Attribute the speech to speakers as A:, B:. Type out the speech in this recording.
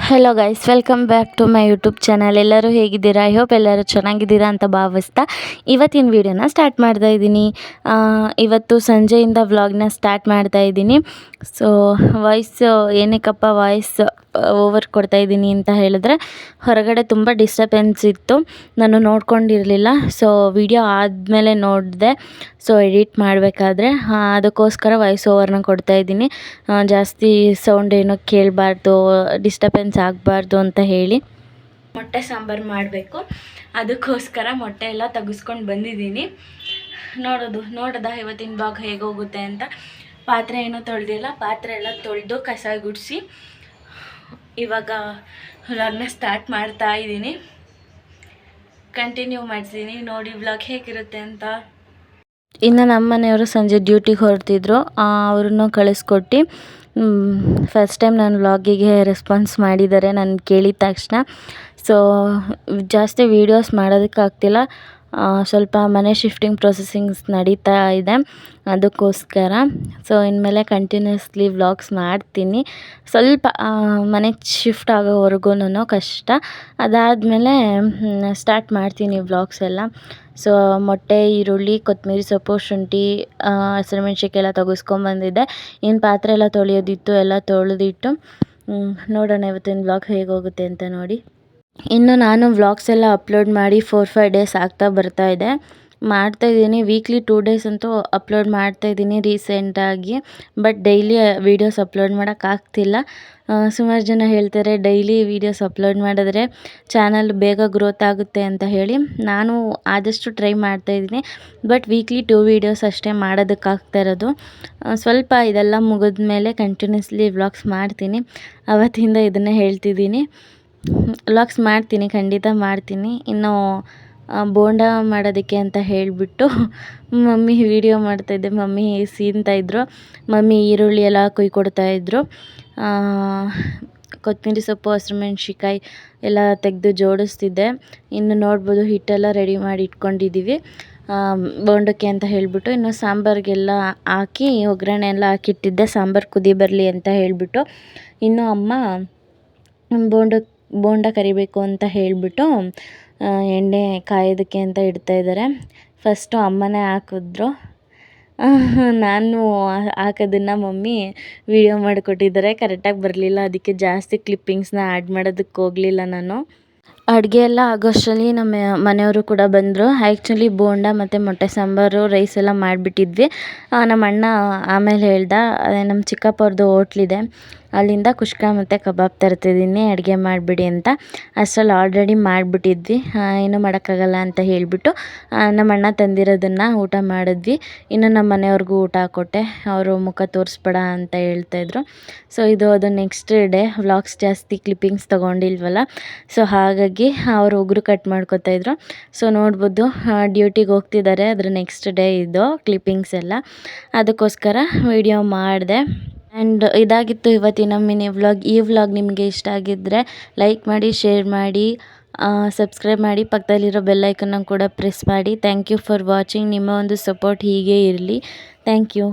A: Hello guys, welcome back to my YouTube channel. ಎಲ್ಲರೂ ಹೇಗಿದ್ದೀರಾ? I hope ಎಲ್ಲರೂ ಚೆನ್ನಾಗಿದ್ದೀರಾ ಅಂತ ಭಾವಿಸ್ತಾ ಇವತ್ತಿನ ವೀಡಿಯೋನ ಸ್ಟಾರ್ಟ್ ಮಾಡ್ತಾ ಇದ್ದೀನಿ. ಇವತ್ತು ಸಂಜೆಯಿಂದ ವ್ಲಾಗ್ನ ಸ್ಟಾರ್ಟ್ ಮಾಡ್ತಾ ಇದ್ದೀನಿ. ಸೊ ಏನಕ್ಕಪ್ಪ ವಾಯ್ಸ್ ಓವರ್ ಕೊಡ್ತಾ ಇದ್ದೀನಿ ಅಂತ ಹೇಳಿದ್ರೆ, ಹೊರಗಡೆ ತುಂಬ ಡಿಸ್ಟರ್ಬೆನ್ಸ್ ಇತ್ತು, ನಾನು ನೋಡ್ಕೊಂಡಿರಲಿಲ್ಲ. ಸೊ ವಿಡಿಯೋ ಆದಮೇಲೆ ನೋಡಿದೆ, ಸೊ ಎಡಿಟ್ ಮಾಡಬೇಕಾದ್ರೆ ಅದಕ್ಕೋಸ್ಕರ ವಾಯ್ಸ್ ಓವರ್ನ ಕೊಡ್ತಾ ಇದ್ದೀನಿ. ಜಾಸ್ತಿ ಸೌಂಡ್ ಏನೋ ಕೇಳಬಾರ್ದು, ಡಿಸ್ಟರ್ಬೆನ್ಸ್ ಆಗಬಾರ್ದು ಅಂತ ಹೇಳಿ ಮೊಟ್ಟೆ ಸಾಂಬಾರು ಮಾಡಬೇಕು. ಅದಕ್ಕೋಸ್ಕರ ಮೊಟ್ಟೆ ಎಲ್ಲ ತೆಗೆಸ್ಕೊಂಡು ಬಂದಿದ್ದೀನಿ. ನೋಡೋದ ಇವತ್ತಿನ ಬ್ಲಾಗ್ ಹೇಗೆ ಹೋಗುತ್ತೆ ಅಂತ. ಪಾತ್ರೆ ಏನೂ ತೊಳೆದಿಲ್ಲ, ಪಾತ್ರೆ ಎಲ್ಲ ತೊಳೆದು ಕಸ ಗುಡಿಸಿ ಇವಾಗ ವ್ಲಾಗ್ನ ಸ್ಟಾರ್ಟ್ ಮಾಡ್ತಾ ಇದ್ದೀನಿ. ಕಂಟಿನ್ಯೂ ಮಾಡ್ತೀನಿ, ನೋಡಿ ವ್ಲಾಗ್ ಹೇಗಿರುತ್ತೆ ಅಂತ. ಇನ್ನು ನಮ್ಮ ಮನೆಯವರು ಸಂಜೆ ಡ್ಯೂಟಿಗೆ ಹೊರಟಿದ್ರು, ಅವ್ರನ್ನೂ ಕಳಿಸ್ಕೊಟ್ಟು ಫಸ್ಟ್ ಟೈಮ್ ನನ್ನ ವ್ಲಾಗಿಗೆ ರೆಸ್ಪಾನ್ಸ್ ಮಾಡಿದ್ದಾರೆ ನಾನು ಕೇಳಿದ ತಕ್ಷಣ. ಸೊ ಜಾಸ್ತಿ ವೀಡಿಯೋಸ್ ಮಾಡೋದಕ್ಕಾಗ್ತಿಲ್ಲ, ಸ್ವಲ್ಪ ಮನೆ ಶಿಫ್ಟಿಂಗ್ ಪ್ರೊಸೆಸಿಂಗ್ಸ್ ನಡೀತಾ ಇದೆ, ಅದಕ್ಕೋಸ್ಕರ. ಸೊ ಇನ್ಮೇಲೆ ಕಂಟಿನ್ಯೂಸ್ಲಿ ವ್ಲಾಗ್ಸ್ ಮಾಡ್ತೀನಿ. ಸ್ವಲ್ಪ ಮನೆ ಶಿಫ್ಟ್ ಆಗೋವರೆಗೂ ಕಷ್ಟ, ಅದಾದಮೇಲೆ ಸ್ಟಾರ್ಟ್ ಮಾಡ್ತೀನಿ ವ್ಲಾಗ್ಸ್ ಎಲ್ಲ. ಸೊ ಮೊಟ್ಟೆ, ಈರುಳ್ಳಿ, ಕೊತ್ತಂಬರಿ ಸೊಪ್ಪು, ಶುಂಠಿ, ಹಸಿರುಮೆಣ್ಸಿನ್ಕಾಯಿ ಎಲ್ಲ ತೆಗೆಸ್ಕೊಂಬಂದಿದ್ದೆ. ಇನ್ನು ಪಾತ್ರೆ ಎಲ್ಲ ತೊಳೆಯೋದಿತ್ತು, ಎಲ್ಲ ತೊಳೆದಿಟ್ಟು ನೋಡೋಣ ಇವತ್ತಿನ ವ್ಲಾಗ್ ಹೇಗೆ ಹೋಗುತ್ತೆ ಅಂತ ನೋಡಿ. ಇನ್ನು ನಾನು ವ್ಲಾಗ್ಸ್ ಎಲ್ಲ ಅಪ್ಲೋಡ್ ಮಾಡಿ 4-5 ಡೇಸ್ ಆಗ್ತಾ ಬರ್ತಾಯಿದೆ. ಮಾಡ್ತಾಯಿದ್ದೀನಿ, ವೀಕ್ಲಿ 2 ಡೇಸ್ ಅಂತೂ ಅಪ್ಲೋಡ್ ಮಾಡ್ತಾಯಿದ್ದೀನಿ ರೀಸೆಂಟಾಗಿ. ಬಟ್ ಡೈಲಿ ವೀಡಿಯೋಸ್ ಅಪ್ಲೋಡ್ ಮಾಡೋಕ್ಕಾಗ್ತಿಲ್ಲ. ಸುಮಾರು ಜನ ಹೇಳ್ತಾರೆ ಡೈಲಿ ವೀಡಿಯೋಸ್ ಅಪ್ಲೋಡ್ ಮಾಡಿದ್ರೆ ಚಾನಲ್ ಬೇಗ ಗ್ರೋತ್ ಆಗುತ್ತೆ ಅಂತ ಹೇಳಿ. ನಾನು ಆದಷ್ಟು ಟ್ರೈ ಮಾಡ್ತಾಯಿದ್ದೀನಿ, ಬಟ್ ವೀಕ್ಲಿ 2 ವೀಡಿಯೋಸ್ ಅಷ್ಟೇ ಮಾಡೋದಕ್ಕಾಗ್ತಾ ಇರೋದು. ಸ್ವಲ್ಪ ಇದೆಲ್ಲ ಮುಗಿದ ಮೇಲೆ ಕಂಟಿನ್ಯೂಸ್ಲಿ ವ್ಲಾಗ್ಸ್ ಮಾಡ್ತೀನಿ. ಅವತ್ತಿಂದ ಇದನ್ನೇ ಹೇಳ್ತಿದ್ದೀನಿ, ವ್ಲಾಗ್ಸ್ ಮಾಡ್ತೀನಿ, ಖಂಡಿತ ಮಾಡ್ತೀನಿ. ಇನ್ನು ಬೋಂಡ ಮಾಡೋದಕ್ಕೆ ಅಂತ ಹೇಳಿಬಿಟ್ಟು ಮಮ್ಮಿ ವೀಡಿಯೋ ಮಾಡ್ತಾಯಿದ್ದೆ. ಮಮ್ಮಿ ಸೀನ್ತಾಯಿದ್ರು, ಮಮ್ಮಿ ಈರುಳ್ಳಿ ಎಲ್ಲ ಕೊಯ್ಕೊಡ್ತಾಯಿದ್ರು. ಕೊತ್ತಂಬರಿ ಸೊಪ್ಪು, ಹಸಿರುಮೆಣ್ಸಿನ್ಕಾಯಿ ಎಲ್ಲ ತೆಗೆದು ಜೋಡಿಸ್ತಿದ್ದೆ. ಇನ್ನು ನೋಡ್ಬೋದು ಹಿಟ್ಟೆಲ್ಲ ರೆಡಿ ಮಾಡಿ ಇಟ್ಕೊಂಡಿದ್ದೀವಿ ಬೋಂಡಕ್ಕೆ ಅಂತ ಹೇಳಿಬಿಟ್ಟು. ಇನ್ನು ಸಾಂಬಾರಿಗೆಲ್ಲ ಹಾಕಿ ಒಗ್ಗರಣೆ ಎಲ್ಲ ಹಾಕಿಟ್ಟಿದ್ದೆ, ಸಾಂಬಾರು ಕುದಿ ಬರಲಿ ಅಂತ ಹೇಳಿಬಿಟ್ಟು. ಇನ್ನು ಅಮ್ಮ ಬೋಂಡ ಕರಿಬೇಕು ಅಂತ ಹೇಳಿಬಿಟ್ಟು ಎಣ್ಣೆ ಕಾಯೋದಕ್ಕೆ ಅಂತ ಇಡ್ತಾಯಿದ್ದಾರೆ. ಫಸ್ಟು ಅಮ್ಮನೇ ಹಾಕಿದ್ರು, ನಾನು ಹಾಕೋದನ್ನು ಮಮ್ಮಿ ವೀಡಿಯೋ ಮಾಡಿಕೊಟ್ಟಿದ್ದಾರೆ. ಕರೆಕ್ಟಾಗಿ ಬರಲಿಲ್ಲ, ಅದಕ್ಕೆ ಜಾಸ್ತಿ ಕ್ಲಿಪ್ಪಿಂಗ್ಸ್ನ ಆ್ಯಡ್ ಮಾಡೋದಕ್ಕೆ ಹೋಗಲಿಲ್ಲ ನಾನು. ಅಡುಗೆ ಎಲ್ಲ ಆಗೋಷ್ಟರಲ್ಲಿ ನಮ್ಮ ಮನೆಯವರು ಕೂಡ ಬಂದರು. ಆ್ಯಕ್ಚುಲಿ ಬೋಂಡ ಮತ್ತು ಮೊಟ್ಟೆ ಸಾಂಬಾರು, ರೈಸ್ ಎಲ್ಲ ಮಾಡಿಬಿಟ್ಟಿದ್ವಿ. ನಮ್ಮ ಅಣ್ಣ ಆಮೇಲೆ ಹೇಳ್ದ, ನಮ್ಮ ಚಿಕ್ಕಪ್ಪವ್ರದ್ದು ಹೋಟ್ಲಿದೆ, ಅಲ್ಲಿಂದ ಕುಷ್ಕ ಮತ್ತು ಕಬಾಬ್ ತರ್ತಿದ್ದೀನಿ, ಅಡುಗೆ ಮಾಡಿಬಿಡಿ ಅಂತ. ಅಷ್ಟರಲ್ಲಿ ಆಲ್ರೆಡಿ ಮಾಡಿಬಿಟ್ಟಿದ್ವಿ, ಏನೂ ಮಾಡೋಕ್ಕಾಗಲ್ಲ ಅಂತ ಹೇಳಿಬಿಟ್ಟು ನಮ್ಮ ಅಣ್ಣ ತಂದಿರೋದನ್ನು ಊಟ ಮಾಡಿದ್ವಿ. ಇನ್ನು ನಮ್ಮ ಮನೆಯವ್ರಿಗೂ ಊಟ ಹಾಕ್ಕೊಟ್ಟೆ, ಅವರು ಮುಖ ತೋರಿಸ್ಬೇಡ ಅಂತ ಹೇಳ್ತಾಯಿದ್ರು. ಸೊ ಅದು ನೆಕ್ಸ್ಟ್ ಡೇ. ವ್ಲಾಗ್ಸ್ ಜಾಸ್ತಿ ಕ್ಲಿಪ್ಪಿಂಗ್ಸ್ ತೊಗೊಂಡಿಲ್ವಲ್ಲ, ಸೊ ಹಾಗಾಗಿ ಅವರು ಉಗುರು ಕಟ್ ಮಾಡ್ಕೊತಾಯಿದ್ರು. ಸೊ ನೋಡ್ಬೋದು ಡ್ಯೂಟಿಗೆ ಹೋಗ್ತಿದ್ದಾರೆ, ಅದ್ರ ನೆಕ್ಸ್ಟ್ ಡೇ ಇದು ಕ್ಲಿಪ್ಪಿಂಗ್ಸ್ ಎಲ್ಲ, ಅದಕ್ಕೋಸ್ಕರ ವಿಡಿಯೋ ಮಾಡಿದೆ. ಆ್ಯಂಡ್ ಇದಾಗಿತ್ತು ಇವತ್ತಿನ ಮಿನಿ ವ್ಲಾಗ್. ಈ ವ್ಲಾಗ್ ನಿಮಗೆ ಇಷ್ಟ ಆಗಿದ್ದರೆ ಲೈಕ್ ಮಾಡಿ, ಶೇರ್ ಮಾಡಿ, ಸಬ್ಸ್ಕ್ರೈಬ್ ಮಾಡಿ, ಪಕ್ಕದಲ್ಲಿರೋ ಬೆಲ್ಲೈಕನ್ನ ಕೂಡ ಪ್ರೆಸ್ ಮಾಡಿ. Thank you for watching. ನಿಮ್ಮ ಒಂದು ಸಪೋರ್ಟ್ ಹೀಗೆ ಇರಲಿ. Thank you.